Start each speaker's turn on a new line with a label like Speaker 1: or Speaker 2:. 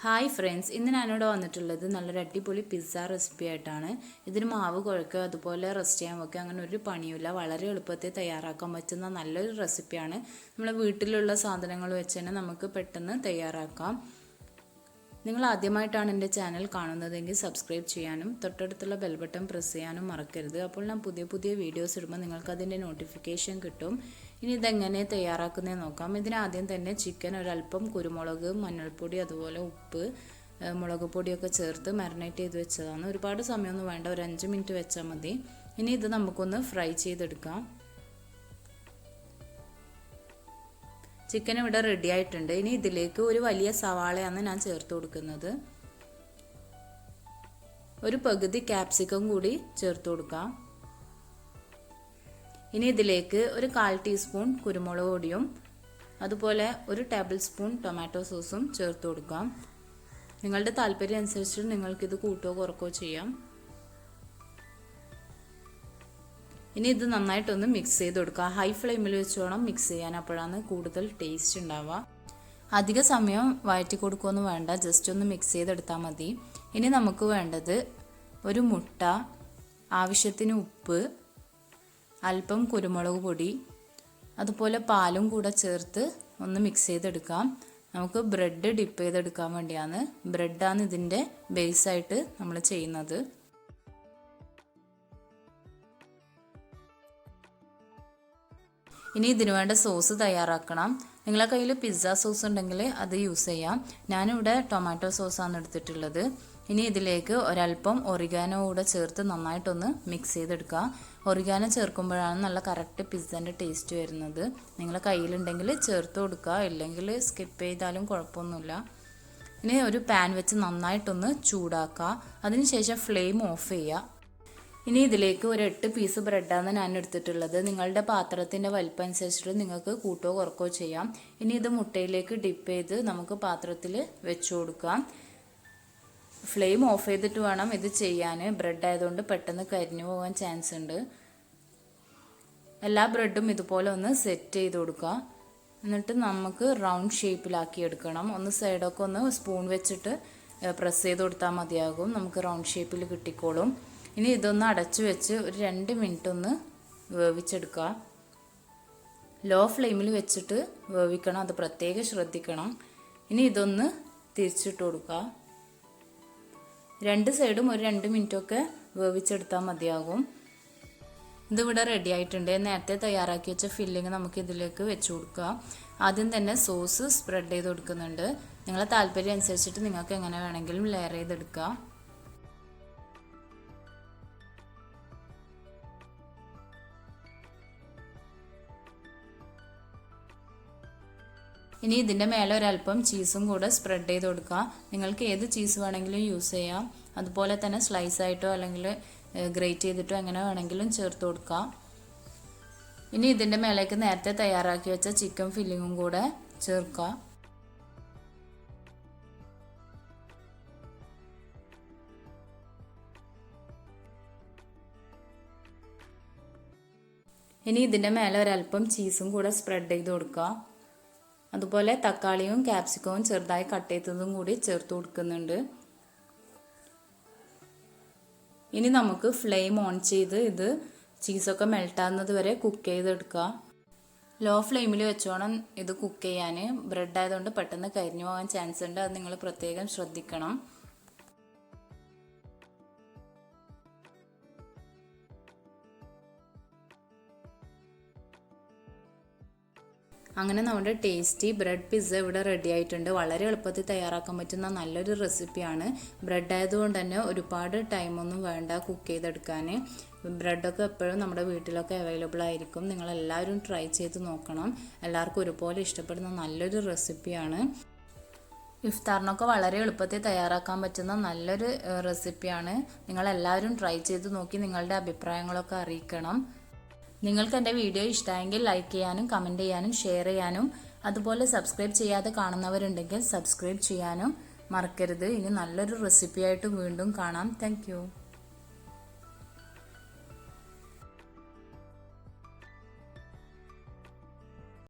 Speaker 1: Hi friends, ഇന്ന് ഞാനിവിടെ വന്നിട്ടുള്ളത് നല്ലൊരു അടിപൊളി പിസ്സ റെസിപ്പി ആയിട്ടാണ്. ഇതിന് മാവ് കുഴക്കുക, അതുപോലെ റെസ്റ്റ് ചെയ്യാൻ വെക്കുക, അങ്ങനെ ഒരു പണിയില്ല. വളരെ എളുപ്പത്തിൽ തയ്യാറാക്കാൻ പറ്റുന്ന നല്ലൊരു റെസിപ്പിയാണ്. നമ്മളെ വീട്ടിലുള്ള സാധനങ്ങൾ വെച്ച് തന്നെ നമുക്ക് പെട്ടെന്ന് തയ്യാറാക്കാം. നിങ്ങൾ ആദ്യമായിട്ടാണ് എൻ്റെ ചാനൽ കാണുന്നതെങ്കിൽ സബ്സ്ക്രൈബ് ചെയ്യാനും തൊട്ടടുത്തുള്ള ബെൽ ബട്ടൺ പ്രസ് ചെയ്യാനും മറക്കരുത്. അപ്പോൾ ഞാൻ പുതിയ വീഡിയോസ് ഇടുമ്പോൾ നിങ്ങൾക്ക് അതിൻ്റെ നോട്ടിഫിക്കേഷൻ കിട്ടും. ഇനി ഇതെങ്ങനെ തയ്യാറാക്കുന്നതെന്ന് നോക്കാം. ഇതിനാദ്യം തന്നെ ചിക്കൻ ഒരല്പം കുരുമുളക്, മഞ്ഞൾപ്പൊടി, അതുപോലെ ഉപ്പ്, മുളക് പൊടിയൊക്കെ ചേർത്ത് മാരിനേറ്റ് ചെയ്ത് വെച്ചതാണ്. ഒരുപാട് സമയമൊന്നും വേണ്ട, ഒരു 5 മിനിറ്റ് വെച്ചാൽ മതി. ഇനി ഇത് നമുക്കൊന്ന് ഫ്രൈ ചെയ്തെടുക്കാം. ചിക്കൻ ഇവിടെ റെഡി ആയിട്ടുണ്ട്. ഇനി ഇതിലേക്ക് ഒരു വലിയ സവാളയാണ് ഞാൻ ചേർത്ത് കൊടുക്കുന്നത്. ഒരു പകുതി ക്യാപ്സിക്കം കൂടി ചേർത്ത് കൊടുക്കാം. ഇനി ഇതിലേക്ക് ഒരു 1/4 ടീസ്പൂൺ കുരുമുളക് പൊടിയും അതുപോലെ ഒരു ടേബിൾ സ്പൂൺ ടൊമാറ്റോ സോസും ചേർത്ത് കൊടുക്കാം. നിങ്ങളുടെ താല്പര്യം അനുസരിച്ച് നിങ്ങൾക്കിത് കൂട്ടുകയോ കുറക്കുകയോ ചെയ്യാം. ഇനി ഇത് നന്നായിട്ടൊന്ന് മിക്സ് ചെയ്ത് കൊടുക്കുക. ഹൈ ഫ്ലെയിമിൽ വെച്ച് വേണം മിക്സ് ചെയ്യാൻ, അപ്പോഴാണ് കൂടുതൽ ടേസ്റ്റ് ഉണ്ടാവുക. അധിക സമയം വഴറ്റി കൊടുക്കുകയൊന്നും വേണ്ട, ജസ്റ്റ് ഒന്ന് മിക്സ് ചെയ്തെടുത്താൽ മതി. ഇനി നമുക്ക് വേണ്ടത് ഒരു മുട്ട, ആവശ്യത്തിന് ഉപ്പ്, അല്പം കുരുമുളക് പൊടി, അതുപോലെ പാലും കൂടെ ചേർത്ത് ഒന്ന് മിക്സ് ചെയ്തെടുക്കാം. നമുക്ക് ബ്രെഡ് ഡിപ്പ് ചെയ്തെടുക്കാൻ വേണ്ടിയാണ്. ബ്രെഡാണ് ഇതിൻ്റെ ബേസായിട്ട് നമ്മൾ ചെയ്യുന്നത്. ഇനി ഇതിനു വേണ്ട സോസ് തയ്യാറാക്കണം. നിങ്ങളുടെ കയ്യിൽ പിസ്സ സോസ് ഉണ്ടെങ്കിൽ അത് യൂസ് ചെയ്യാം. ഞാനിവിടെ ടൊമാറ്റോ സോസാണ് എടുത്തിട്ടുള്ളത്. ഇനി ഇതിലേക്ക് ഒരല്പം ഒറിഗാനോ കൂടെ ചേർത്ത് നന്നായിട്ടൊന്ന് മിക്സ് ചെയ്തെടുക്കുക. ഒറിഗാനോ ചേർക്കുമ്പോഴാണ് നല്ല കറക്റ്റ് പിസ്സൻ്റെ ടേസ്റ്റ് വരുന്നത്. നിങ്ങളുടെ കയ്യിലുണ്ടെങ്കിൽ ചേർത്ത് കൊടുക്കുക, ഇല്ലെങ്കിൽ സ്കിപ്പ് ചെയ്താലും കുഴപ്പമൊന്നുമില്ല. ഇനി ഒരു പാൻ വെച്ച് നന്നായിട്ടൊന്ന് ചൂടാക്കുക. അതിനുശേഷം ഫ്ലെയിം ഓഫ് ചെയ്യുക. ഇനി ഇതിലേക്ക് ഒരു 8 പീസ് ബ്രെഡാണ് ഞാൻ എടുത്തിട്ടുള്ളത്. നിങ്ങളുടെ പാത്രത്തിൻ്റെ വലിപ്പം അനുസരിച്ചിട്ട് നിങ്ങൾക്ക് കൂട്ടുകയോ കുറക്കുകയോ ചെയ്യാം. ഇനി ഇത് മുട്ടയിലേക്ക് ഡിപ്പ് ചെയ്ത് നമുക്ക് പാത്രത്തിൽ വെച്ച് കൊടുക്കാം. ഫ്ലെയിം ഓഫ് ചെയ്തിട്ട് വേണം ഇത് ചെയ്യാൻ. ബ്രെഡ് ആയതുകൊണ്ട് പെട്ടെന്ന് കരിഞ്ഞു പോകാൻ ചാൻസ് ഉണ്ട്. എല്ലാ ബ്രെഡും ഇതുപോലെ ഒന്ന് സെറ്റ് ചെയ്ത് കൊടുക്കുക. എന്നിട്ട് നമുക്ക് റൗണ്ട് ഷേപ്പിലാക്കി എടുക്കണം. ഒന്ന് സൈഡൊക്കെ ഒന്ന് സ്പൂൺ വെച്ചിട്ട് പ്രസ് ചെയ്ത് കൊടുത്താൽ മതിയാകും. നമുക്ക് റൗണ്ട് ഷേപ്പിൽ കിട്ടിക്കോളും. ഇനി ഇതൊന്ന് അടച്ചു വെച്ച് ഒരു 2 മിനിറ്റ് ഒന്ന് വേവിച്ചെടുക്കുക. ലോ ഫ്ലെയിമിൽ വെച്ചിട്ട് വേവിക്കണം, അത് പ്രത്യേകം ശ്രദ്ധിക്കണം. ഇനി ഇതൊന്ന് തിരിച്ചിട്ട് കൊടുക്കുക. 2 സൈഡും ഒരു 2 മിനിറ്റൊക്കെ വേവിച്ചെടുത്താൽ മതിയാകും. ഇതിവിടെ റെഡി ആയിട്ടുണ്ട്. നേരത്തെ തയ്യാറാക്കി വെച്ച ഫില്ലിങ് നമുക്ക് ഇതിലേക്ക് വെച്ച് കൊടുക്കുക. ആദ്യം തന്നെ സോസ് സ്പ്രെഡ് ചെയ്ത് കൊടുക്കുന്നുണ്ട്. നിങ്ങളെ താല്പര്യം അനുസരിച്ചിട്ട് നിങ്ങൾക്ക് എങ്ങനെ വേണമെങ്കിലും ലെയർ ചെയ്തെടുക്കുക. ഇനി ഇതിൻ്റെ മേലെ ഒരല്പം ചീസും കൂടെ സ്പ്രെഡ് ചെയ്ത് കൊടുക്കുക. നിങ്ങൾക്ക് ഏത് ചീസ് വേണമെങ്കിലും യൂസ് ചെയ്യാം. അതുപോലെ തന്നെ സ്ലൈസ് ആയിട്ടോ അല്ലെങ്കിൽ ഗ്രേറ്റ് ചെയ്തിട്ടോ എങ്ങനെ വേണമെങ്കിലും ചേർത്ത് കൊടുക്കുക. ഇനി ഇതിൻ്റെ മേലേക്ക് നേരത്തെ തയ്യാറാക്കി വെച്ച ചിക്കൻ ഫില്ലിങ്ങും കൂടെ ചേർക്കുക. ഇനി ഇതിൻ്റെ മേലെ ഒരല്പം ചീസും കൂടെ സ്പ്രെഡ് ചെയ്ത് കൊടുക്കുക. അതുപോലെ തക്കാളിയും ക്യാപ്സിക്കവും ചെറുതായി കട്ട് ചെയ്തതും കൂടി ചേർത്ത് കൊടുക്കുന്നുണ്ട്. ഇനി നമുക്ക് ഫ്ലെയിം ഓൺ ചെയ്ത് ഇത് ചീസൊക്കെ മെൽട്ടാകുന്നത് വരെ കുക്ക് ചെയ്തെടുക്കുക. ലോ ഫ്ലെയിമിൽ വെച്ചോണം ഇത് കുക്ക് ചെയ്യാൻ. ബ്രെഡ് ആയതുകൊണ്ട് പെട്ടെന്ന് കരിഞ്ഞു പോകാൻ ചാൻസ് ഉണ്ട്, അത് നിങ്ങൾ പ്രത്യേകം ശ്രദ്ധിക്കണം. അങ്ങനെ നമ്മുടെ ടേസ്റ്റി ബ്രെഡ് പിസ്സ ഇവിടെ റെഡി ആയിട്ടുണ്ട്. വളരെ എളുപ്പത്തിൽ തയ്യാറാക്കാൻ പറ്റുന്ന നല്ലൊരു റെസിപ്പിയാണ്. ബ്രെഡ് ആയതുകൊണ്ട് തന്നെ ഒരുപാട് ടൈമൊന്നും വേണ്ട കുക്ക് ചെയ്തെടുക്കാൻ. ബ്രെഡൊക്കെ എപ്പോഴും നമ്മുടെ വീട്ടിലൊക്കെ അവൈലബിൾ ആയിരിക്കും. നിങ്ങളെല്ലാവരും ട്രൈ ചെയ്ത് നോക്കണം. എല്ലാവർക്കും ഒരുപോലെ ഇഷ്ടപ്പെടുന്ന നല്ലൊരു റെസിപ്പിയാണ്. ഇഫ്താറിനൊക്കെ വളരെ എളുപ്പത്തിൽ തയ്യാറാക്കാൻ പറ്റുന്ന നല്ലൊരു റെസിപ്പിയാണ്. നിങ്ങളെല്ലാവരും ട്രൈ ചെയ്ത് നോക്കി നിങ്ങളുടെ അഭിപ്രായങ്ങളൊക്കെ അറിയിക്കണം. നിങ്ങൾക്ക് എൻ്റെ വീഡിയോ ഇഷ്ടമായെങ്കിൽ ലൈക്ക് ചെയ്യാനും കമൻറ്റ് ചെയ്യാനും ഷെയർ ചെയ്യാനും അതുപോലെ സബ്സ്ക്രൈബ് ചെയ്യാതെ കാണുന്നവരുണ്ടെങ്കിൽ സബ്സ്ക്രൈബ് ചെയ്യാനും മറക്കരുത്. ഇനി നല്ലൊരു റെസിപ്പിയായിട്ട് വീണ്ടും കാണാം. താങ്ക്